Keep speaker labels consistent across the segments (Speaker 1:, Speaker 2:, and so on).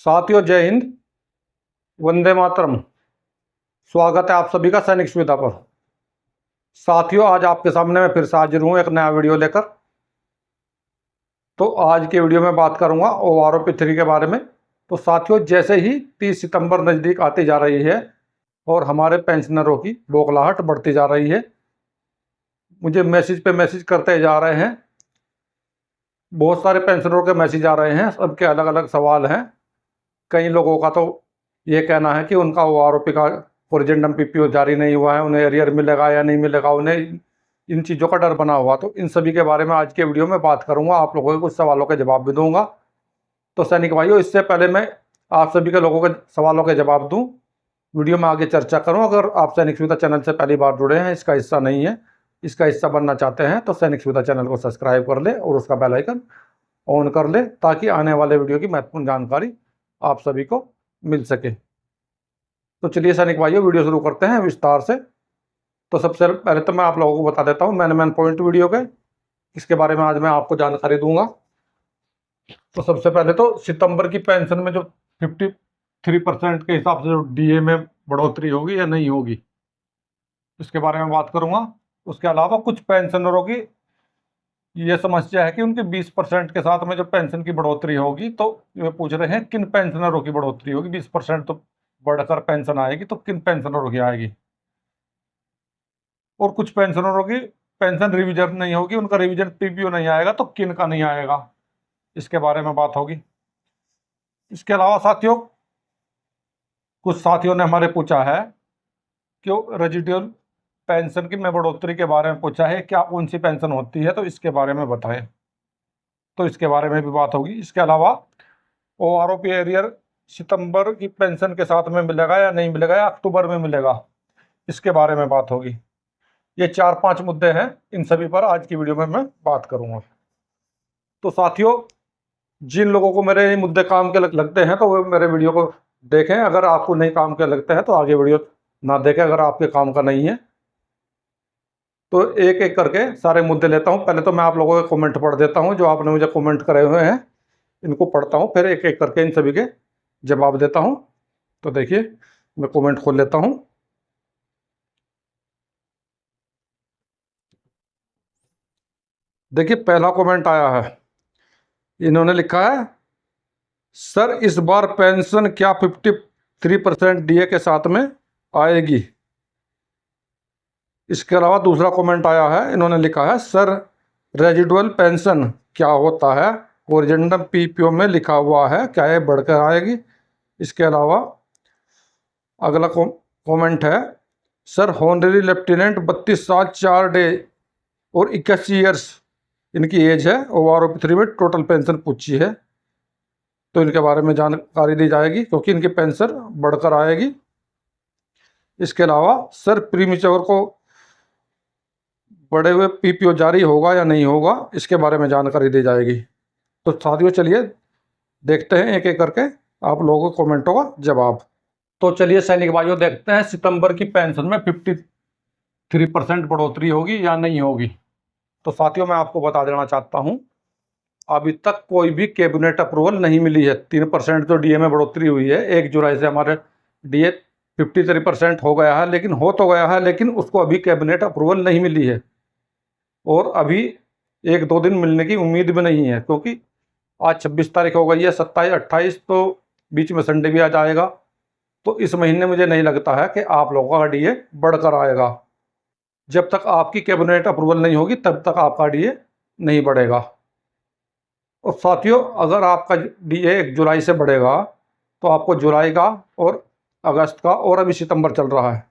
Speaker 1: साथियों, जय हिंद, वंदे मातरम। स्वागत है आप सभी का सैनिक सुविधा पर। साथियों, आज आपके सामने मैं फिर से हाजिर हूँ एक नया वीडियो लेकर। तो आज के वीडियो में बात करूँगा OROP3 के बारे में। तो साथियों, जैसे ही 30 सितंबर नज़दीक आती जा रही है और हमारे पेंशनरों की बौखलाहट बढ़ती जा रही है, मुझे मैसेज पे मैसेज करते जा रहे हैं। बहुत सारे पेंशनरों के मैसेज आ रहे हैं, सबके अलग अलग सवाल हैं। कई लोगों का तो ये कहना है कि उनका OROP का कोरिजेंडम PPO जारी नहीं हुआ है, उन्हें एरियर मिलेगा या नहीं मिलेगा, उन्हें इन चीज़ों का डर बना हुआ। तो इन सभी के बारे में आज के वीडियो में बात करूंगा, आप लोगों के कुछ सवालों के जवाब भी दूंगा। तो सैनिक भाइयों, इससे पहले मैं आप सभी के लोगों के सवालों के जवाब दूं, वीडियो में आगे चर्चा करूं, अगर आप सैनिक सुविधा चैनल से पहली बार जुड़े हैं, इसका हिस्सा नहीं है, इसका हिस्सा बनना चाहते हैं, तो सैनिक सुविधा चैनल को सब्सक्राइब कर ले और उसका बेल आइकन ऑन कर ले, ताकि आने वाले वीडियो की महत्वपूर्ण जानकारी आप सभी को मिल सके। तो चलिए सैनिक भाइयों, वीडियो शुरू करते हैं विस्तार से। तो सबसे पहले तो मैं आप लोगों को बता देता हूँ मेन पॉइंट वीडियो के, इसके बारे में आज मैं आपको जानकारी दूंगा। तो सबसे पहले तो सितंबर की पेंशन में जो 53% के हिसाब से जो DA में बढ़ोतरी होगी या नहीं होगी, इसके बारे में बात करूंगा। उसके अलावा कुछ पेंशनरों की ये समस्या है कि उनके 20% के साथ में जो पेंशन की बढ़ोतरी होगी, तो ये पूछ रहे हैं किन पेंशनरों की बढ़ोतरी होगी। 20% तो बढ़कर पेंशन आएगी, तो किन पेंशनरों की आएगी। और कुछ पेंशनरों की पेंशन रिवीजन नहीं होगी, उनका रिवीजन PPO नहीं आएगा, तो किन का नहीं आएगा, इसके बारे में बात होगी। इसके अलावा साथियों, कुछ साथियों ने हमारे पूछा है कि रेजिडुअल पेंशन की में बढ़ोतरी के बारे में पूछा है, क्या कौन सी पेंशन होती है, तो इसके बारे में बताएं। तो इसके बारे में भी बात होगी। इसके अलावा OROP एरियर सितंबर की पेंशन के साथ में मिलेगा या नहीं मिलेगा, या अक्टूबर में मिलेगा, इसके बारे में बात होगी। ये 4-5 मुद्दे हैं, इन सभी पर आज की वीडियो में मैं बात करूंगा। तो साथियों, जिन लोगों को मेरे ये मुद्दे काम के लगते हैं, तो वो मेरे वीडियो को देखें। अगर आपको नहीं काम के लगते हैं, तो आगे वीडियो ना देखें, अगर आपके काम का नहीं है। तो एक एक करके सारे मुद्दे लेता हूं। पहले तो मैं आप लोगों के कमेंट पढ़ देता हूं, जो आपने मुझे कमेंट करे हुए हैं, इनको पढ़ता हूं, फिर एक एक करके इन सभी के जवाब देता हूं। तो देखिए, मैं कमेंट खोल लेता हूं। देखिए, पहला कमेंट आया है, इन्होंने लिखा है, सर इस बार पेंशन क्या 53% DA के साथ में आएगी। इसके अलावा दूसरा कमेंट आया है, इन्होंने लिखा है, सर रेजिडुअल पेंशन क्या होता है, कोरिजेंडम PPO में लिखा हुआ है, क्या ये बढ़कर आएगी। इसके अलावा अगला कमेंट है, सर होनररी लेफ्टिनेंट 32 साल 4 डे और 81 ईयर्स इनकी एज है, OROP3 में टोटल पेंशन पूछी है, तो इनके बारे में जानकारी दी जाएगी, क्योंकि इनकी पेंशन बढ़कर आएगी। इसके अलावा सर प्रीमेच्योर को बढ़े हुए PPO जारी होगा या नहीं होगा, इसके बारे में जानकारी दी जाएगी। तो साथियों, चलिए देखते हैं एक एक करके आप लोगों के कमेंटों का जवाब। तो चलिए सैनिक भाइयों, देखते हैं सितंबर की पेंशन में 53% बढ़ोतरी होगी या नहीं होगी। तो साथियों, मैं आपको बता देना चाहता हूं, अभी तक कोई भी कैबिनेट अप्रूवल नहीं मिली है। 3% जो DA में बढ़ोतरी हुई है, 1 जुलाई से हमारे DA 53% हो गया है, लेकिन हो तो गया है, लेकिन उसको अभी कैबिनेट अप्रूवल नहीं मिली है, और अभी 1-2 दिन मिलने की उम्मीद भी नहीं है, क्योंकि आज 26 तारीख हो गई है, 27-28, तो बीच में संडे भी आ जाएगा। तो इस महीने मुझे नहीं लगता है कि आप लोगों का DA बढ़कर आएगा। जब तक आपकी कैबिनेट अप्रूवल नहीं होगी, तब तक आपका DA नहीं बढ़ेगा। और साथियों, अगर आपका DA 1 जुलाई से बढ़ेगा, तो आपको जुलाई का और अगस्त का, और अभी सितंबर चल रहा है,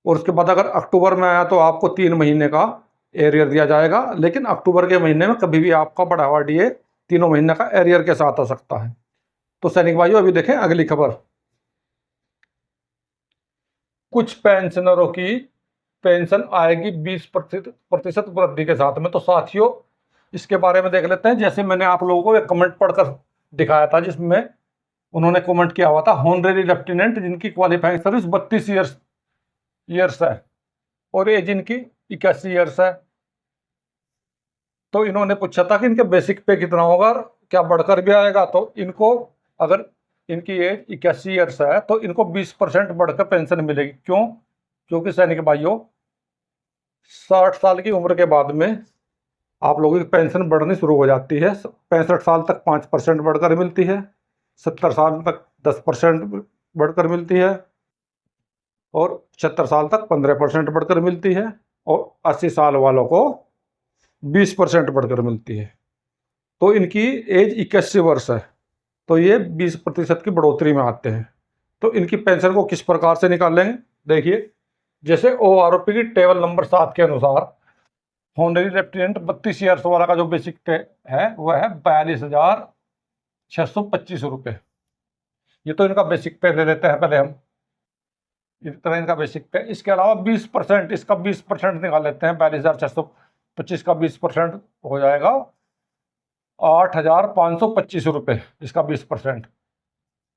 Speaker 1: और उसके बाद अगर अक्टूबर में आया, तो आपको 3 महीने का एरियर दिया जाएगा। लेकिन अक्टूबर के महीने में कभी भी आपका बढ़ा हुआ DA 3 महीने का एरियर के साथ आ सकता है। तो सैनिक भाइयों, अभी देखें अगली खबर। कुछ पेंशनरों की पेंशन आएगी 20% वृद्धि के साथ में। तो साथियों, इसके बारे में देख लेते हैं। जैसे मैंने आप लोगों को एक कमेंट पढ़कर दिखाया था, जिसमें उन्होंने कमेंट किया हुआ था, होनररी लेफ्टिनेंट जिनकी क्वालिफाइंग सर्विस 32 ईयर्स है और एज इनकी 81 ईयर्स है। तो इन्होंने पूछा था कि इनके बेसिक पे कितना होगा, क्या बढ़कर भी आएगा। तो इनको अगर इनकी एज 81 ईयर्स है तो इनको 20% बढ़कर पेंशन मिलेगी। क्यों? क्योंकि सैनिक भाइयों 60 साल की उम्र के बाद में आप लोगों की पेंशन बढ़नी शुरू हो जाती है। 65 साल तक 5% बढ़कर मिलती है, 70 साल तक 10% बढ़कर मिलती है, और 76 साल तक 15% बढ़कर मिलती है, और 80 साल वालों को 20% बढ़कर मिलती है। तो इनकी एज 81 वर्ष है, तो ये 20% की बढ़ोतरी में आते हैं। तो इनकी पेंशन को किस प्रकार से निकालेंगे? देखिए, जैसे OROP की टेबल नंबर 7 के अनुसार होनरी लेफ्टिनेंट 32 ईयर्स वाला का जो बेसिक पे है वह है 42,625 रुपये। ये तो इनका बेसिक पे ले लेते हैं पहले हम, इस तरह इनका बेसिक पे। इसके अलावा 20%, इसका 20% निकाल लेते हैं। 42,625 का 20% हो जाएगा 8,525 रुपये, इसका 20%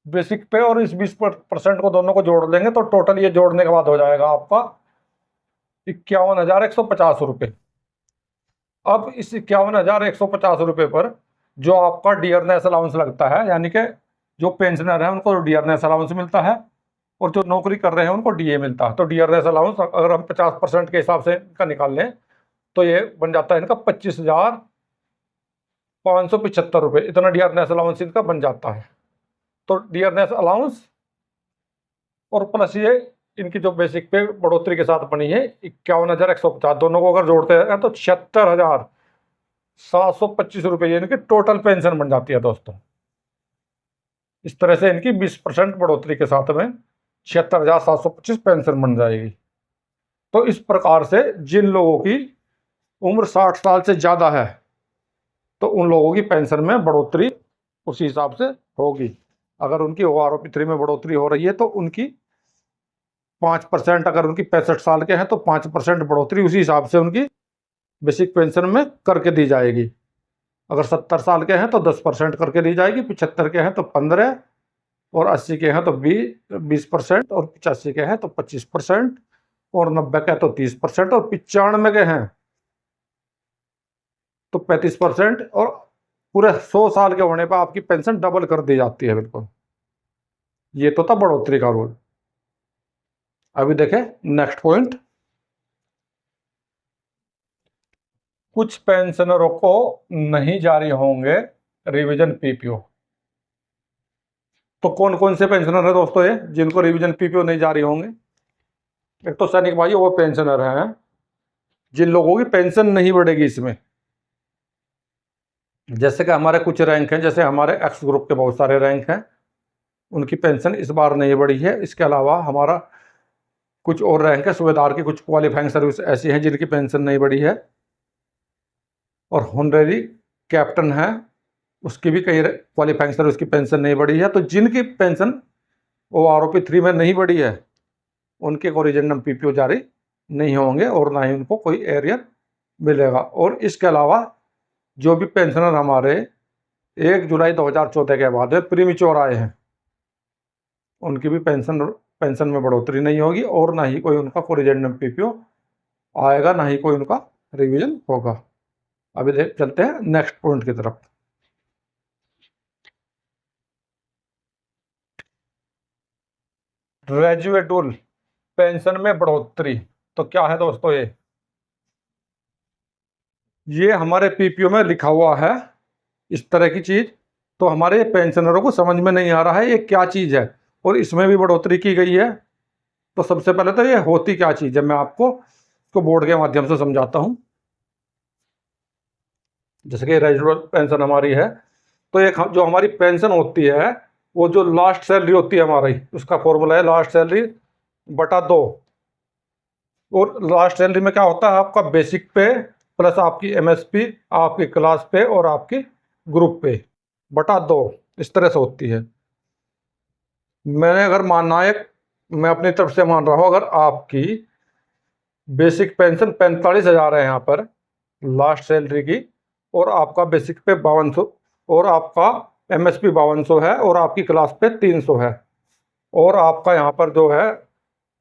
Speaker 1: बेसिक पे। और इस 20% को दोनों को जोड़ लेंगे तो टोटल ये जोड़ने के बाद हो जाएगा आपका 51,150 रुपये। अब इस 51,150 रुपये पर जो आपका डियरनेस अलाउंस लगता है, यानी कि जो पेंशनर है उनको डियरनेस अलाउंस मिलता है, और जो नौकरी कर रहे हैं उनको DA मिलता है। तो डियरनेस अलाउंस अगर हम 50% के हिसाब से इनका निकाल लें तो ये बन जाता है इनका 25,575 रुपये। इतना डियरनेस अलाउंस इनका बन जाता है। तो डियरनेस अलाउंस और प्लस ये इनकी जो बेसिक पे बढ़ोतरी के साथ बनी है 51,150, दोनों को अगर जोड़ते हैं तो 76,725 रुपये इनकी टोटल पेंशन बन जाती है दोस्तों। इस तरह से इनकी 20% बढ़ोतरी के साथ में 76,725 पेंशन बन जाएगी। तो इस प्रकार से जिन लोगों की उम्र 60 साल से ज़्यादा है तो उन लोगों की पेंशन में बढ़ोतरी उसी हिसाब से होगी। अगर उनकी OROP 3 में बढ़ोतरी हो रही है तो उनकी 5%, अगर उनकी 65 साल के हैं तो 5% बढ़ोतरी उसी हिसाब से उनकी बेसिक पेंशन में करके दी जाएगी। अगर 70 साल के हैं तो 10% करके दी जाएगी, 75 के हैं तो 15%, और 80 के हैं तो 20%, और 85 के हैं तो 25%, और 90 के हैं तो 30%, और 95 के हैं तो 35%, और पूरे 100 साल के होने पर आपकी पेंशन डबल कर दी जाती है। बिल्कुल, ये तो था बढ़ोतरी का रूल। अभी देखें नेक्स्ट पॉइंट। कुछ पेंशनरों को नहीं जारी होंगे रिवीजन PPO। तो कौन कौन से पेंशनर है दोस्तों ये जिनको रिवीजन PPO नहीं जारी होंगे? एक तो सैनिक भाई वो पेंशनर हैं जिन लोगों की पेंशन नहीं बढ़ेगी इसमें। जैसे कि हमारे कुछ रैंक हैं, जैसे हमारे X ग्रुप के बहुत सारे रैंक हैं, उनकी पेंशन इस बार नहीं बढ़ी है। इसके अलावा हमारा कुछ और रैंक है, सूबेदार की कुछ क्वालिफाइंग सर्विस ऐसी हैं जिनकी पेंशन नहीं बढ़ी है, और होनरेरी कैप्टन है उसकी भी कई क्वालिफाइंग सर्विस की पेंशन नहीं बढ़ी है। तो जिनकी पेंशन OROP 3 में नहीं बढ़ी है उनके कोरिजेंडम PPO जारी नहीं होंगे, और ना ही उनको कोई एरियर मिलेगा। और इसके अलावा जो भी पेंशनर हमारे 1 जुलाई 2014 के बाद में प्रीमेच्योर आए हैं उनकी भी पेंशन में बढ़ोतरी नहीं होगी, और ना ही कोई उनका कोरिजेंडम PPO आएगा, ना ही कोई उनका रिवीजन होगा। अभी चलते हैं नेक्स्ट पॉइंट की तरफ। ग्रेजुएटुल पेंशन में बढ़ोतरी तो क्या है दोस्तों? ये हमारे PPO में लिखा हुआ है इस तरह की चीज, तो हमारे पेंशनरों को समझ में नहीं आ रहा है ये क्या चीज है और इसमें भी बढ़ोतरी की गई है। तो सबसे पहले तो ये होती क्या चीज है, मैं आपको इसको बोर्ड के माध्यम से समझाता हूं। जैसे कि रेजिडुअल पेंशन हमारी है, तो एक जो हमारी पेंशन होती है वो जो लास्ट सैलरी होती है हमारी, उसका फॉर्मूला है लास्ट सैलरी बटा 2। और लास्ट सैलरी में क्या होता है, आपका बेसिक पे प्लस आपकी MSP, आपकी क्लास पे और आपकी ग्रुप पे बटा 2, इस तरह से होती है। मैंने अगर मानना है, मैं अपनी तरफ से मान रहा हूँ, अगर आपकी बेसिक पेंशन 45,000 है यहाँ पर लास्ट सैलरी की, और आपका बेसिक पे 5200, और आपका MSP 5200 है, और आपकी क्लास पे 300 है, और आपका यहाँ पर जो है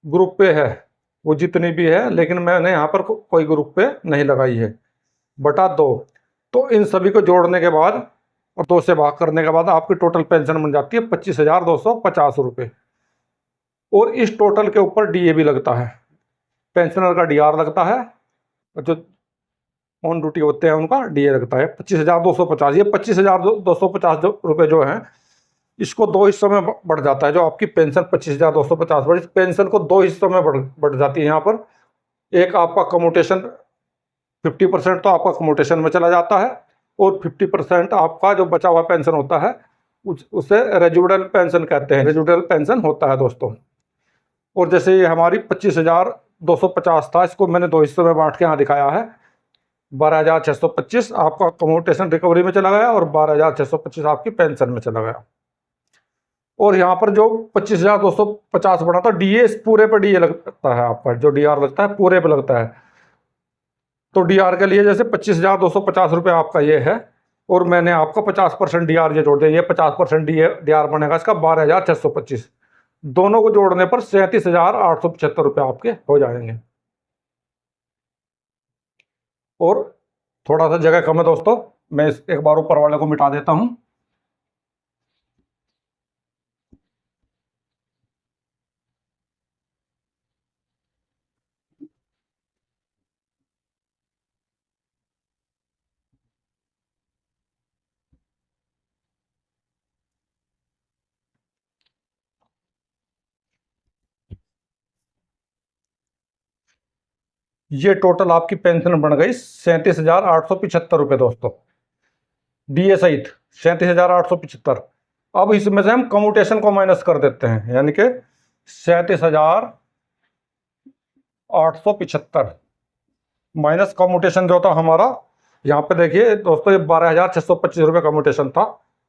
Speaker 1: ग्रुप पे है वो जितनी भी है, लेकिन मैंने यहाँ पर कोई ग्रुप पे नहीं लगाई है, बटा 2। तो इन सभी को जोड़ने के बाद और 2 से भाग करने के बाद आपकी टोटल पेंशन बन जाती है 25,250 रुपये। और इस टोटल के ऊपर डीए भी लगता है, पेंशनर का डीआर लगता है, और जो ऑन ड्यूटी होते हैं उनका डीए लगता है 25,250। ये 25,250 रुपये जो है, इसको 2 हिस्सों में बढ़ जाता है। जो आपकी पेंशन 25,250 बढ़ी, पेंशन को 2 हिस्सों में बढ़ जाती है यहाँ पर। एक आपका कम्यूटेशन 50% तो आपका कम्यूटेशन में चला जाता है, और 50% आपका जो बचा हुआ पेंशन होता है उसे रेजिडुअल पेंशन कहते हैं, रेजिडुअल पेंशन होता है दोस्तों। और जैसे ये हमारी 25,250 था, इसको मैंने 2 हिस्सों में बांट के यहाँ दिखाया है। 12,625 आपका कम्यूटेशन रिकवरी में चला गया, और 12,625 आपकी पेंशन में चला गया। और यहाँ पर जो 25,250 बना था, डीए इस पूरे पे डीए लगता है आपका, जो डीआर लगता है पूरे पे लगता है। तो डीआर के लिए जैसे 25,250 रुपये आपका ये है, और मैंने आपका 50% डीआर ये जोड़ दिया, ये 50% डीआर बनेगा इसका 12,625। दोनों को जोड़ने पर 37,875 रुपये आपके हो जाएंगे। और थोड़ा सा जगह कम है दोस्तों, मैं एक बार ऊपर वाले को मिटा देता हूँ। ये टोटल आपकी पेंशन बन गई 37,875 रुपये दोस्तों, डीए सहित 37,875। अब इसमें से हम कम्यूटेशन को माइनस कर देते हैं, यानी कि 37,875 माइनस कम्यूटेशन जो था हमारा। यहाँ पे देखिए दोस्तों, ये 12,625 रुपये कम्यूटेशन था,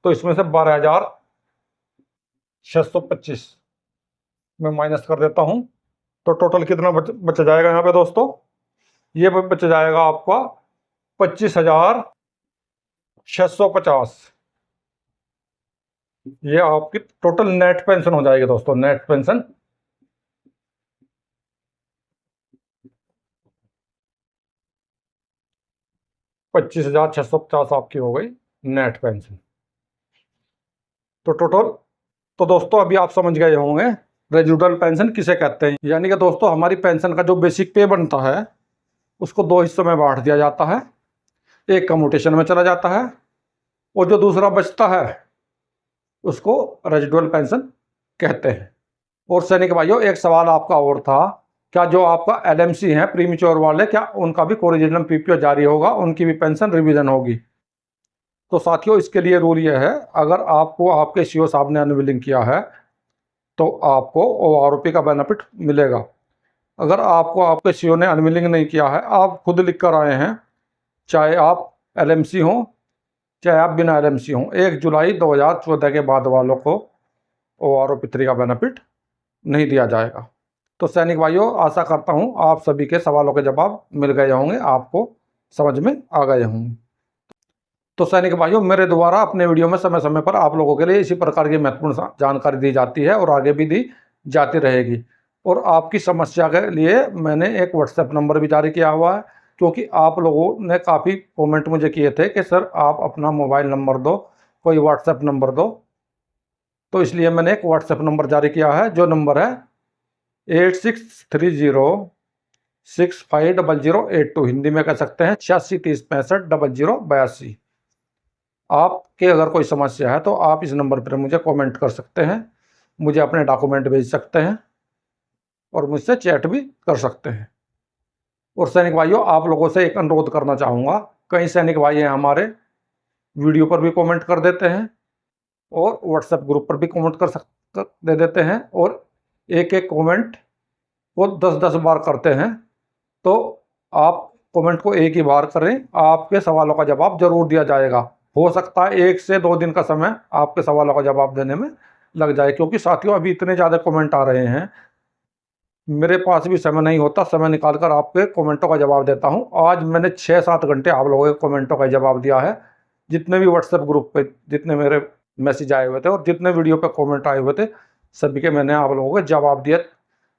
Speaker 1: तो इसमें से 12,625 मैं माइनस कर देता हूँ। तो टोटल कितना बच जाएगा यहाँ पे दोस्तों? ये बच जाएगा आपका 25,650। ये आपकी टोटल नेट पेंशन हो जाएगी दोस्तों, नेट पेंशन। $25,650 आपकी हो गई नेट पेंशन। तो टोटल, तो दोस्तों अभी आप समझ गए होंगे रेजिडुअल पेंशन किसे कहते हैं। यानी कि दोस्तों हमारी पेंशन का जो बेसिक पे बनता है उसको 2 हिस्सों में बांट दिया जाता है। एक कम्यूटेशन में चला जाता है, और जो दूसरा बचता है उसको रेजिडुअल पेंशन कहते हैं। और सैनिक भाइयों, एक सवाल आपका और था, क्या जो आपका एलएमसी हैं प्रीमेच्योर वाले, क्या उनका भी कोरिजिनम पीपीओ जारी होगा, उनकी भी पेंशन रिवीजन होगी? तो साथियों इसके लिए रूल यह है, अगर आपको आपके सीओ साहब ने अनविलिंग किया है तो आपको ओआरओपी का बेनिफिट मिलेगा। अगर आपको आपके सीओ ने अनविलिंग नहीं किया है, आप खुद लिख कर आए हैं, चाहे आप एलएमसी हों चाहे आप बिना एलएमसी हों, 1 जुलाई 2014 के बाद वालों को ओआरओपी 3 का बेनिफिट नहीं दिया जाएगा। तो सैनिक भाइयों, आशा करता हूं आप सभी के सवालों के जवाब मिल गए होंगे, आपको समझ में आ गए होंगे। तो सैनिक भाइयों, मेरे द्वारा अपने वीडियो में समय समय पर आप लोगों के लिए इसी प्रकार की महत्वपूर्ण जानकारी दी जाती है, और आगे भी दी जाती रहेगी। और आपकी समस्या के लिए मैंने एक व्हाट्सएप नंबर भी जारी किया हुआ है, क्योंकि आप लोगों ने काफ़ी कमेंट मुझे किए थे कि सर आप अपना मोबाइल नंबर दो, कोई व्हाट्सएप नंबर दो। तो इसलिए मैंने एक व्हाट्सएप नंबर जारी किया है, जो नंबर है 8630650082, हिंदी में कह सकते हैं 8630650082। आपके अगर कोई समस्या है तो आप इस नंबर पर मुझे कमेंट कर सकते हैं, मुझे अपने डॉक्यूमेंट भेज सकते हैं, और मुझसे चैट भी कर सकते हैं। और सैनिक भाइयों, आप लोगों से एक अनुरोध करना चाहूँगा, कई सैनिक भाई हैं हमारे वीडियो पर भी कमेंट कर देते हैं, और व्हाट्सएप ग्रुप पर भी कमेंट दे देते हैं, और एक एक कमेंट वो 10-10 बार करते हैं। तो आप कमेंट को एक ही बार करें, आपके सवालों का जवाब जरूर दिया जाएगा। हो सकता है 1 से 2 दिन का समय आपके सवालों का जवाब देने में लग जाए, क्योंकि साथियों अभी इतने ज़्यादा कमेंट आ रहे हैं, मेरे पास भी समय नहीं होता समय निकालकर आपके कमेंटों का जवाब देता हूं। आज मैंने 6-7 घंटे आप लोगों के कमेंटों का जवाब दिया है। जितने भी व्हाट्सएप ग्रुप पे जितने मेरे मैसेज आए हुए थे और जितने वीडियो पे कमेंट आए हुए थे, सभी के मैंने आप लोगों को जवाब दिए।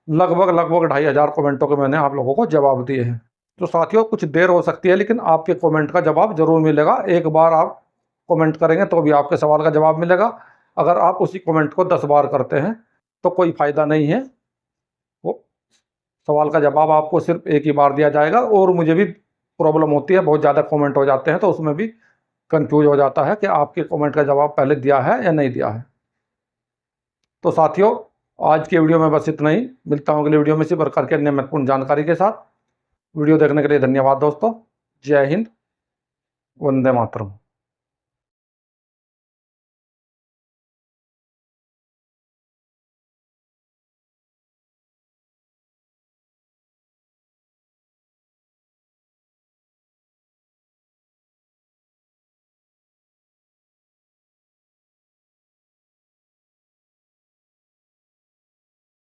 Speaker 1: लगभग 2,500 कमेंटों के मैंने आप लोगों को जवाब दिए हैं। तो साथियों कुछ देर हो सकती है, लेकिन आपके कमेंट का जवाब जरूर मिलेगा। एक बार आप कमेंट करेंगे तो भी आपके सवाल का जवाब मिलेगा। अगर आप उसी कमेंट को 10 बार करते हैं तो कोई फ़ायदा नहीं है, वो सवाल का जवाब आपको सिर्फ एक ही बार दिया जाएगा। और मुझे भी प्रॉब्लम होती है, बहुत ज़्यादा कमेंट हो जाते हैं तो उसमें भी कंफ्यूज हो जाता है कि आपके कमेंट का जवाब पहले दिया है या नहीं दिया है। तो साथियों, आज की वीडियो में बस इतना ही। मिलता हूँ अगली वीडियो में इसी प्रकार के अन्य महत्वपूर्ण जानकारी के साथ। वीडियो देखने के लिए धन्यवाद दोस्तों। जय हिंद, वंदे मातरम।